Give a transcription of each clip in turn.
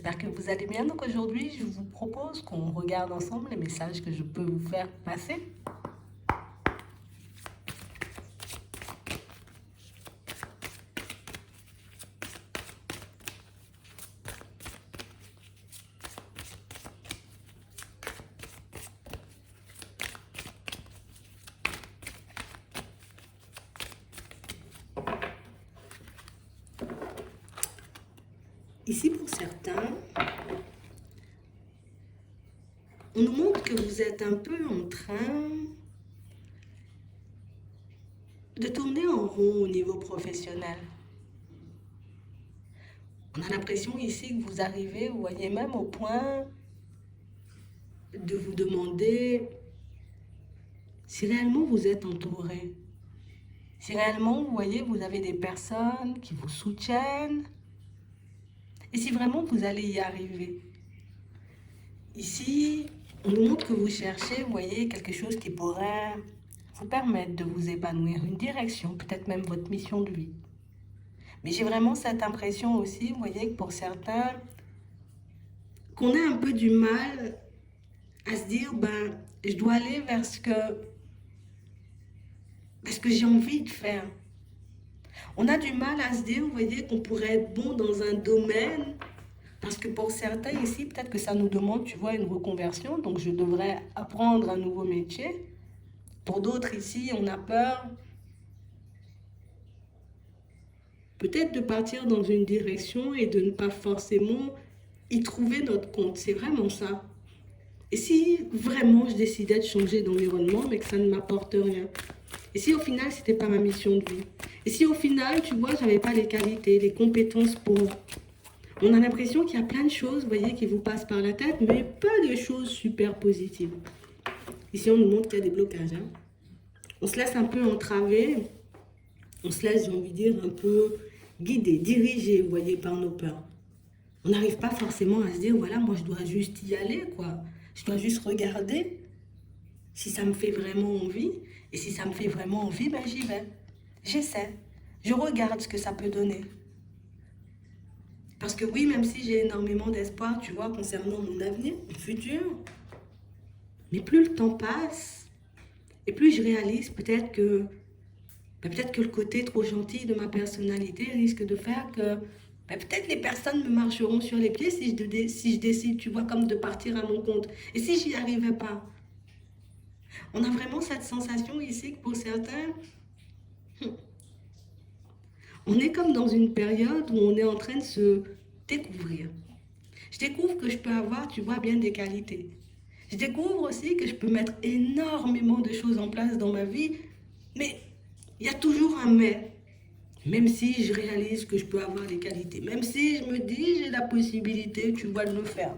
j'espère que vous allez bien. Donc aujourd'hui, je vous propose qu'on regarde ensemble les messages que je peux vous faire passer. Ici, pour certains, on nous montre que vous êtes un peu en train de tourner en rond au niveau professionnel. On a l'impression ici que vous arrivez, vous voyez, même au point de vous demander si réellement vous êtes entouré. Si réellement, vous voyez, vous avez des personnes qui vous soutiennent. Et si vraiment vous allez y arriver. Ici, on nous montre que vous cherchez, vous voyez, quelque chose qui pourrait vous permettre de vous épanouir, une direction, peut-être même votre mission de vie. Mais j'ai vraiment cette impression aussi, vous voyez, que pour certains, qu'on a un peu du mal à se dire, ben, je dois aller vers ce que j'ai envie de faire. On a du mal à se dire, vous voyez, qu'on pourrait être bon dans un domaine, parce que pour certains ici, peut-être que ça nous demande, tu vois, une reconversion, donc je devrais apprendre un nouveau métier. Pour d'autres ici, on a peur peut-être de partir dans une direction et de ne pas forcément y trouver notre compte. C'est vraiment ça. Et si vraiment je décidais de changer d'environnement, mais que ça ne m'apporte rien? Et si au final, ce n'était pas ma mission de vie? Et si au final, tu vois, je n'avais pas les qualités, les compétences pour... On a l'impression qu'il y a plein de choses, vous voyez, qui vous passent par la tête, mais pas de choses super positives. Ici, on nous montre qu'il y a des blocages. Hein. On se laisse un peu entraver, on se laisse, j'ai envie de dire, un peu guider, diriger, vous voyez, par nos peurs. On n'arrive pas forcément à se dire, voilà, moi je dois juste y aller, quoi. Je dois juste regarder si ça me fait vraiment envie. Et si ça me fait vraiment envie, ben j'y vais. J'essaie. Je regarde ce que ça peut donner. Parce que oui, même si j'ai énormément d'espoir, tu vois, concernant mon avenir, mon futur, mais plus le temps passe, et plus je réalise peut-être que le côté trop gentil de ma personnalité risque de faire que peut-être les personnes me marcheront sur les pieds si je décide, tu vois, comme de partir à mon compte. Et si j'y arrivais pas? On a vraiment cette sensation ici que pour certains, on est comme dans une période où on est en train de se découvrir. Je découvre que je peux avoir, tu vois, bien des qualités. Je découvre aussi que je peux mettre énormément de choses en place dans ma vie, mais il y a toujours un mais. Même si je réalise que je peux avoir des qualités, même si je me dis j'ai la possibilité, tu vois, de le faire.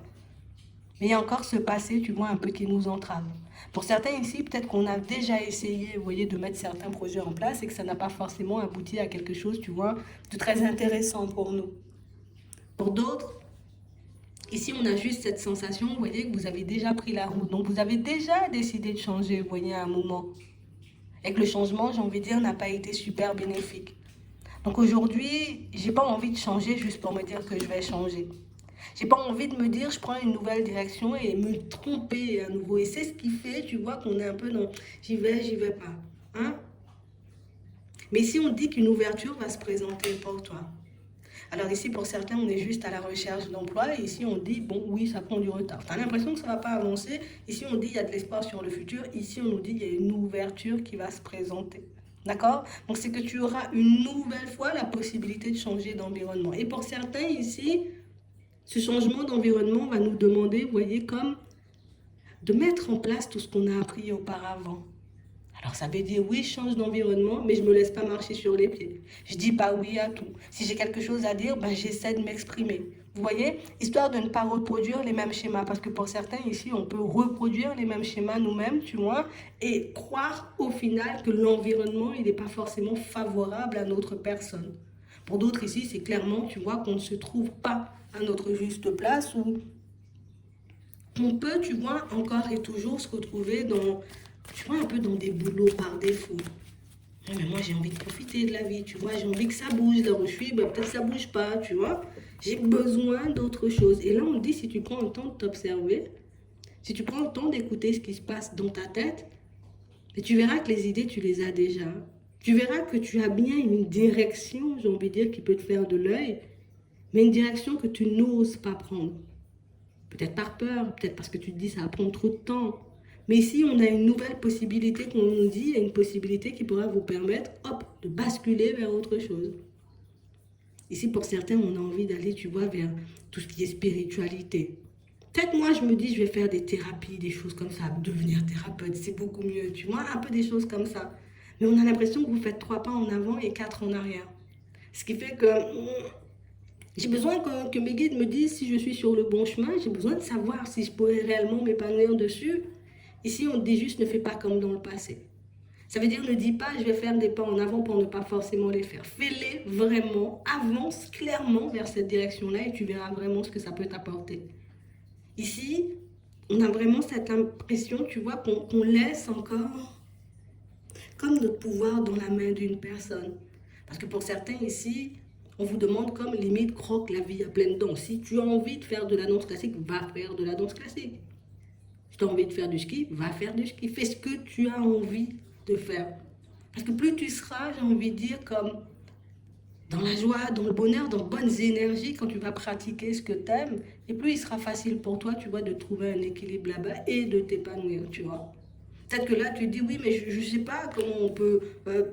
Mais il y a encore ce passé, tu vois, un peu qui nous entrave. Pour certains ici, peut-être qu'on a déjà essayé, vous voyez, de mettre certains projets en place et que ça n'a pas forcément abouti à quelque chose, tu vois, de très intéressant pour nous. Pour d'autres, ici, on a juste cette sensation, vous voyez, que vous avez déjà pris la route. Donc, vous avez déjà décidé de changer, vous voyez, à un moment. Et que le changement, j'ai envie de dire, n'a pas été super bénéfique. Donc aujourd'hui, j'ai pas envie de changer juste pour me dire que je vais changer. J'ai pas envie de me dire je prends une nouvelle direction et me tromper à nouveau. Et c'est ce qui fait, tu vois, qu'on est un peu dans j'y vais pas. Hein? Mais ici, on dit qu'une ouverture va se présenter pour toi. Alors ici, pour certains, on est juste à la recherche d'emploi. Et ici, on dit, bon, oui, ça prend du retard. Tu as l'impression que ça ne va pas avancer. Ici, on dit, il y a de l'espoir sur le futur. Ici, on nous dit, il y a une ouverture qui va se présenter. D'accord? Donc, c'est que tu auras une nouvelle fois la possibilité de changer d'environnement. Et pour certains, ici, ce changement d'environnement va nous demander, vous voyez, comme de mettre en place tout ce qu'on a appris auparavant. Alors ça veut dire oui, je change d'environnement, mais je ne me laisse pas marcher sur les pieds. Je dis pas oui à tout. Si j'ai quelque chose à dire, ben, j'essaie de m'exprimer. Vous voyez, histoire de ne pas reproduire les mêmes schémas. Parce que pour certains ici, on peut reproduire les mêmes schémas nous-mêmes, tu vois, et croire au final que l'environnement, il n'est pas forcément favorable à notre personne. Pour d'autres ici, c'est clairement, tu vois, qu'on ne se trouve pas à notre juste place ou on peut, tu vois, encore et toujours se retrouver dans, tu vois, un peu dans des boulots par défaut. Ouais, mais moi, j'ai envie de profiter de la vie, tu vois. J'ai envie que ça bouge. Là où je suis, ben, peut-être que ça bouge pas, tu vois. J'ai besoin d'autre chose. Et là, on dit, si tu prends le temps de t'observer, si tu prends le temps d'écouter ce qui se passe dans ta tête, et tu verras que les idées, tu les as déjà. Tu verras que tu as bien une direction, j'ai envie de dire, qui peut te faire de l'œil, mais une direction que tu n'oses pas prendre. Peut-être par peur, peut-être parce que tu te dis ça va prendre trop de temps. Mais ici, on a une nouvelle possibilité qu'on nous dit, et une possibilité qui pourra vous permettre, hop, de basculer vers autre chose. Ici, pour certains, on a envie d'aller, tu vois, vers tout ce qui est spiritualité. Peut-être moi, je me dis, je vais faire des thérapies, des choses comme ça, devenir thérapeute, c'est beaucoup mieux, tu vois, un peu des choses comme ça. Mais on a l'impression que vous faites 3 pas en avant et 4 en arrière. Ce qui fait que j'ai besoin que mes guides me disent si je suis sur le bon chemin, j'ai besoin de savoir si je pourrais réellement m'épanouir dessus. Ici, on dit juste ne fais pas comme dans le passé. Ça veut dire ne dis pas je vais faire des pas en avant pour ne pas forcément les faire. Fais-les vraiment, avance clairement vers cette direction-là et tu verras vraiment ce que ça peut t'apporter. Ici, on a vraiment cette impression, tu vois, qu'on laisse encore comme notre pouvoir dans la main d'une personne. Parce que pour certains ici, on vous demande comme limite croque la vie à pleines dents. Si tu as envie de faire de la danse classique, va faire de la danse classique. Si tu as envie de faire du ski, va faire du ski. Fais ce que tu as envie de faire. Parce que plus tu seras, j'ai envie de dire, comme dans la joie, dans le bonheur, dans bonnes énergies, quand tu vas pratiquer ce que tu aimes, et plus il sera facile pour toi, tu vois, de trouver un équilibre là-bas et de t'épanouir, tu vois. Peut-être que là, tu te dis, oui, mais je ne sais pas comment on peut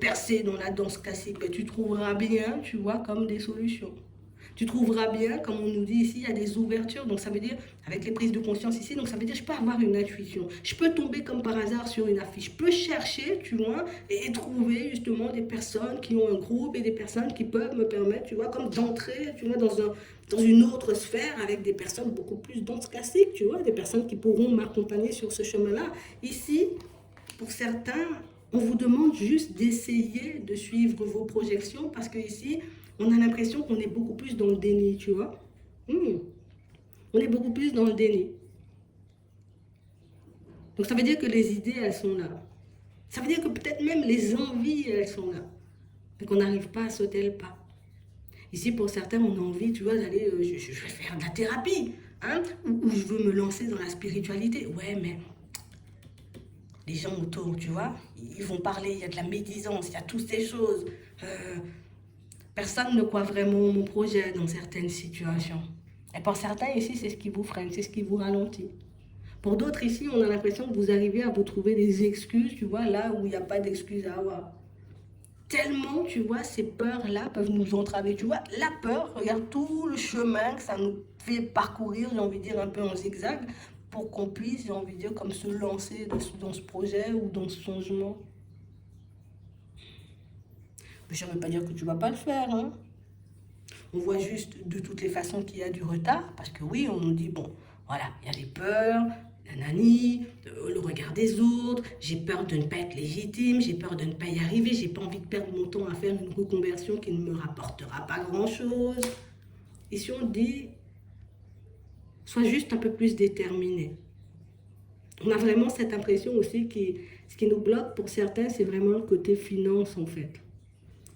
percer dans la danse classique. Mais tu trouveras bien, tu vois, comme des solutions. Tu trouveras bien, comme on nous dit ici, il y a des ouvertures. Donc ça veut dire, avec les prises de conscience ici, donc ça veut dire, je peux avoir une intuition. Je peux tomber comme par hasard sur une affiche. Je peux chercher, tu vois, et trouver justement des personnes qui ont un groupe et des personnes qui peuvent me permettre, tu vois, comme d'entrer, tu vois, dans une autre sphère avec des personnes beaucoup plus danse classique, tu vois, des personnes qui pourront m'accompagner sur ce chemin-là. Ici, pour certains, on vous demande juste d'essayer de suivre vos projections parce que ici, on a l'impression qu'on est beaucoup plus dans le déni, tu vois. On est beaucoup plus dans le déni. Donc ça veut dire que les idées, elles sont là. Ça veut dire que peut-être même les envies, elles sont là. Mais qu'on n'arrive pas à sauter le pas. Ici, pour certains, on a envie, tu vois, d'aller, je vais faire de la thérapie, hein, ou je veux me lancer dans la spiritualité. Ouais, mais les gens autour, tu vois, ils vont parler, il y a de la médisance, il y a toutes ces choses. Personne ne croit vraiment au mon projet dans certaines situations. Et pour certains ici, c'est ce qui vous freine, c'est ce qui vous ralentit. Pour d'autres ici, on a l'impression que vous arrivez à vous trouver des excuses, tu vois, là où il n'y a pas d'excuses à avoir. Tellement, tu vois, ces peurs-là peuvent nous entraver. Tu vois, la peur, regarde tout le chemin que ça nous fait parcourir, j'ai envie de dire, un peu en zigzag, pour qu'on puisse, j'ai envie de dire, comme se lancer dans ce projet ou dans ce changement. Mais ça ne veut pas dire que tu ne vas pas le faire, hein. On voit juste de toutes les façons qu'il y a du retard, parce que oui, on nous dit, bon, voilà, il y a des peurs, nanani, le regard des autres, j'ai peur de ne pas être légitime, j'ai peur de ne pas y arriver, j'ai pas envie de perdre mon temps à faire une reconversion qui ne me rapportera pas grand-chose. Et si on dit, sois juste un peu plus déterminé. On a vraiment cette impression aussi que ce qui nous bloque pour certains, c'est vraiment le côté finance en fait.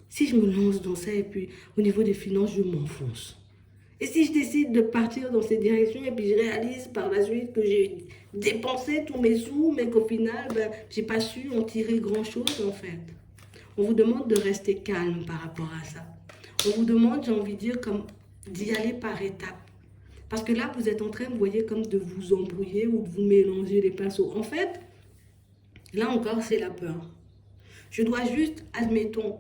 Si je me lance dans ça et puis au niveau des finances, je m'enfonce. Et si je décide de partir dans cette direction et puis je réalise par la suite que j'ai dépensé tous mes sous, mais qu'au final, ben, j'ai pas su en tirer grand-chose en fait. On vous demande de rester calme par rapport à ça. On vous demande, j'ai envie de dire, comme d'y aller par étapes. Parce que là, vous êtes en train, vous voyez, comme de vous embrouiller ou de vous mélanger les pinceaux. En fait, là encore, c'est la peur. Je dois juste, admettons,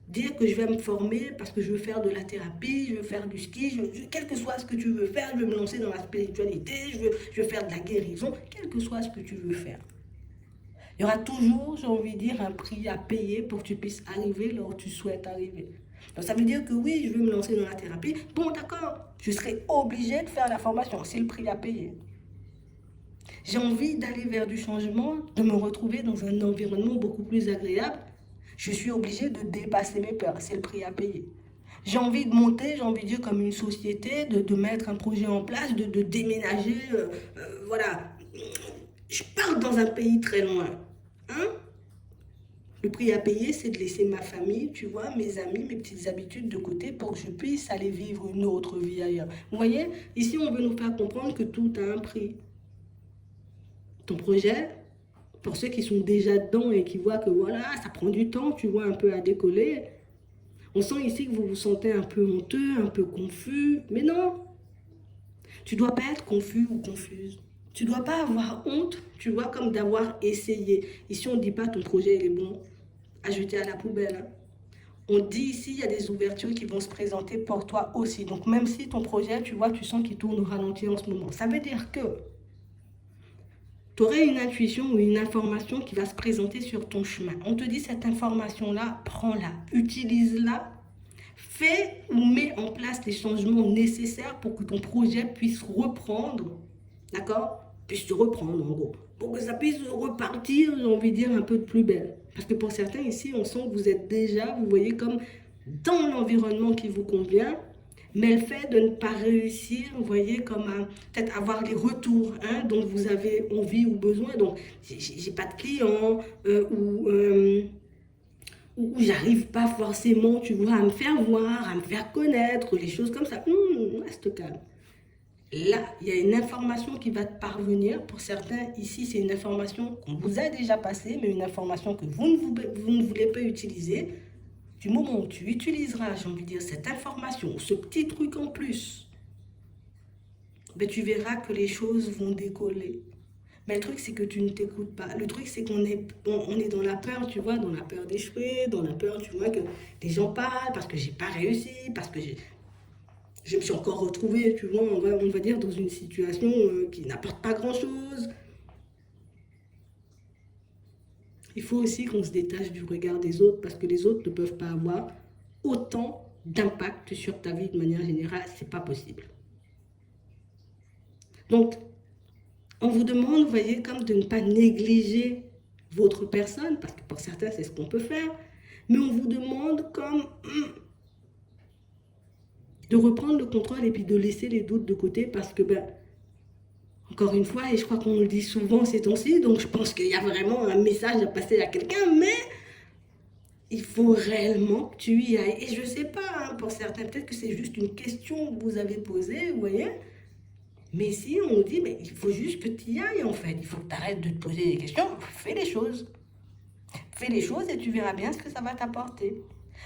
dire que je vais me former parce que je veux faire de la thérapie, je veux faire du ski, quel que soit ce que tu veux faire, je veux me lancer dans la spiritualité, je veux faire de la guérison, quel que soit ce que tu veux faire. Il y aura toujours, j'ai envie de dire, un prix à payer pour que tu puisses arriver là où tu souhaites arriver. Donc ça veut dire que oui, je veux me lancer dans la thérapie. Bon, d'accord, je serai obligée de faire la formation, c'est le prix à payer. J'ai envie d'aller vers du changement, de me retrouver dans un environnement beaucoup plus agréable. Je suis obligée de dépasser mes peurs, c'est le prix à payer. J'ai envie de monter, j'ai envie de dire comme une société, de mettre un projet en place, de déménager, voilà. Je pars dans un pays très loin, hein? Le prix à payer, c'est de laisser ma famille, tu vois, mes amis, mes petites habitudes de côté pour que je puisse aller vivre une autre vie ailleurs. Vous voyez, ici, on veut nous faire comprendre que tout a un prix. Ton projet, pour ceux qui sont déjà dedans et qui voient que voilà, ça prend du temps, tu vois, un peu à décoller. On sent ici que vous vous sentez un peu honteux, un peu confus. Mais non, tu dois pas être confus ou confuse. Tu dois pas avoir honte, tu vois, comme d'avoir essayé. Ici, on ne dit pas ton projet il est bon à jeter à la poubelle. Hein. On dit ici, il y a des ouvertures qui vont se présenter pour toi aussi. Donc, même si ton projet, tu vois, tu sens qu'il tourne au ralenti en ce moment, ça veut dire que tu aurais une intuition ou une information qui va se présenter sur ton chemin. On te dit cette information-là, prends-la, utilise-la, fais ou mets en place les changements nécessaires pour que ton projet puisse reprendre, d'accord? Puisse se reprendre en gros, pour que ça puisse repartir, j'ai envie de dire, un peu de plus belle. Parce que pour certains ici, on sent que vous êtes déjà, vous voyez, comme dans l'environnement qui vous convient, mais le fait de ne pas réussir, vous voyez, comme peut-être avoir les retours hein, dont vous avez envie ou besoin. Donc, j'ai pas de clients ou j'arrive pas forcément, tu vois, à me faire voir, à me faire connaître, les choses comme ça. Reste calme. Là, il y a une information qui va te parvenir. Pour certains, ici, c'est une information qu'on vous a déjà passée, mais une information que vous ne voulez pas utiliser. Du moment où tu utiliseras, j'ai envie de dire, cette information, ce petit truc en plus, ben, tu verras que les choses vont décoller. Mais le truc, c'est que tu ne t'écoutes pas. Le truc, c'est qu'on est, on est dans la peur, tu vois, dans la peur d'échouer, dans la peur, tu vois, que les gens parlent parce que j'ai pas réussi, parce que je me suis encore retrouvée, tu vois, on va dire, dans une situation qui n'apporte pas grand-chose. Il faut aussi qu'on se détache du regard des autres parce que les autres ne peuvent pas avoir autant d'impact sur ta vie de manière générale. C'est pas possible. Donc, on vous demande, vous voyez, comme de ne pas négliger votre personne, parce que pour certains, c'est ce qu'on peut faire, mais on vous demande comme de reprendre le contrôle et puis de laisser les doutes de côté parce que, ben, encore une fois, et je crois qu'on le dit souvent ces temps-ci, donc je pense qu'il y a vraiment un message à passer à quelqu'un, mais il faut réellement que tu y ailles. Et je ne sais pas, hein, pour certains, peut-être que c'est juste une question que vous avez posée, vous voyez. Mais ici, on nous dit, mais il faut juste que tu y ailles, en fait. Il faut que tu arrêtes de te poser des questions. Fais les choses. Fais les choses et tu verras bien ce que ça va t'apporter.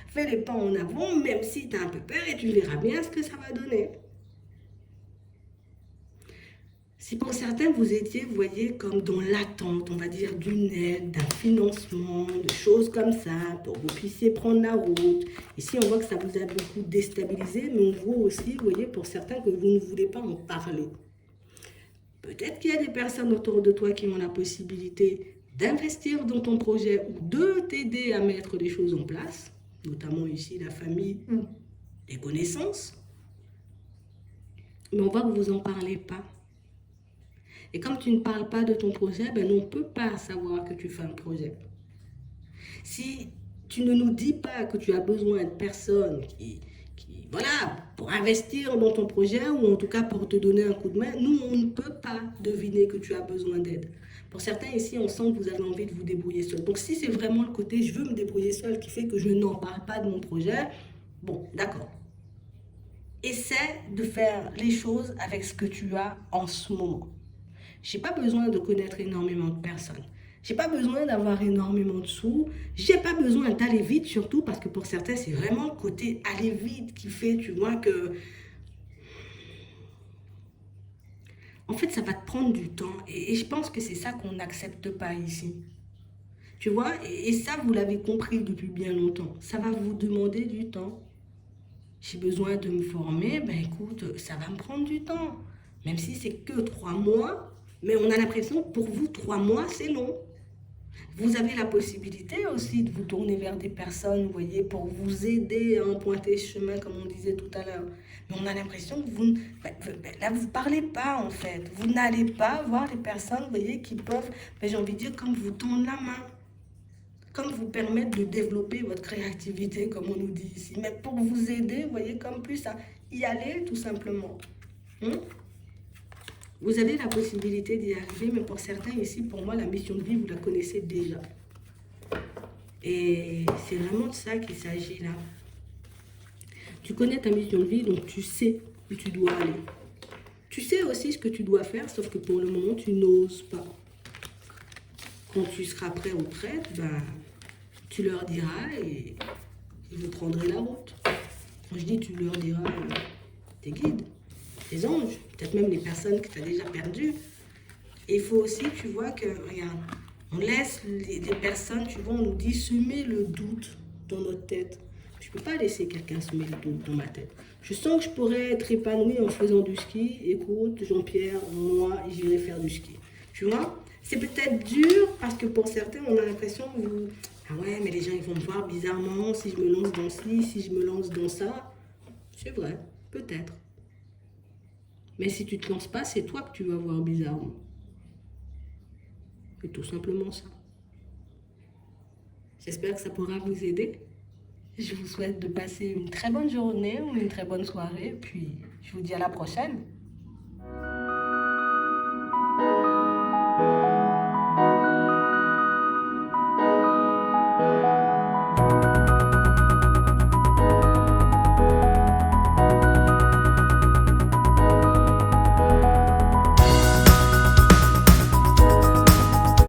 Fais les pas en avant, même si tu as un peu peur, et tu verras bien ce que ça va donner. Si pour certains, vous étiez, vous voyez, comme dans l'attente, on va dire, d'une aide, d'un financement, de choses comme ça, pour que vous puissiez prendre la route. Ici, on voit que ça vous a beaucoup déstabilisé, mais on voit aussi, vous voyez, pour certains, que vous ne voulez pas en parler. Peut-être qu'il y a des personnes autour de toi qui ont la possibilité d'investir dans ton projet ou de t'aider à mettre les choses en place, notamment ici la famille ou les connaissances. Mais on voit que vous n'en parlez pas. Et comme tu ne parles pas de ton projet, ben on ne peut pas savoir que tu fais un projet. Si tu ne nous dis pas que tu as besoin de personnes voilà, pour investir dans ton projet ou en tout cas pour te donner un coup de main, nous, on ne peut pas deviner que tu as besoin d'aide. Pour certains ici, on sent que vous avez envie de vous débrouiller seul. Donc si c'est vraiment le côté « je veux me débrouiller seul » qui fait que je n'en parle pas de mon projet, bon, d'accord. Essaie de faire les choses avec ce que tu as en ce moment. Je n'ai pas besoin de connaître énormément de personnes. Je n'ai pas besoin d'avoir énormément de sous. Je n'ai pas besoin d'aller vite, surtout parce que pour certains, c'est vraiment le côté aller vite qui fait, tu vois, que... En fait, ça va te prendre du temps. Et je pense que c'est ça qu'on n'accepte pas ici. Tu vois, et ça, vous l'avez compris depuis bien longtemps. Ça va vous demander du temps. J'ai besoin de me former, ben écoute, ça va me prendre du temps. Même si c'est que 3 mois, mais on a l'impression que pour vous, 3 mois, c'est long. Vous avez la possibilité aussi de vous tourner vers des personnes, vous voyez, pour vous aider à emprunter ce chemin, comme on disait tout à l'heure. Mais on a l'impression que vous, là, vous ne parlez pas, en fait. Vous n'allez pas voir les personnes, vous voyez, qui peuvent, j'ai envie de dire, comme vous tendre la main. Comme vous permettre de développer votre créativité, comme on nous dit ici. Mais pour vous aider, vous voyez, comme plus à y aller, tout simplement. Vous avez la possibilité d'y arriver, mais pour certains ici, pour moi, la mission de vie, vous la connaissez déjà. Et c'est vraiment de ça qu'il s'agit là. Tu connais ta mission de vie, donc tu sais où tu dois aller. Tu sais aussi ce que tu dois faire, sauf que pour le moment, tu n'oses pas. Quand tu seras prêt ou prête, ben, tu leur diras et vous prendrez la route. Quand je dis tu leur diras, tes guides, tes anges, peut-être même les personnes que tu as déjà perdues. Et il faut aussi, tu vois, que, regarde, on laisse les personnes, tu vois, on nous dit semer le doute dans notre tête. Je ne peux pas laisser quelqu'un semer le doute dans ma tête. Je sens que je pourrais être épanouie en faisant du ski. Écoute, Jean-Pierre, moi, j'irai faire du ski. Tu vois, c'est peut-être dur parce que pour certains, on a l'impression que, ah ouais, mais les gens, ils vont me voir bizarrement si je me lance dans ci, si je me lance dans ça. C'est vrai, peut-être. Mais si tu ne te lances pas, c'est toi que tu vas voir bizarrement. C'est tout simplement ça. J'espère que ça pourra vous aider. Je vous souhaite de passer une très bonne journée ou une très bonne soirée. Puis, je vous dis à la prochaine.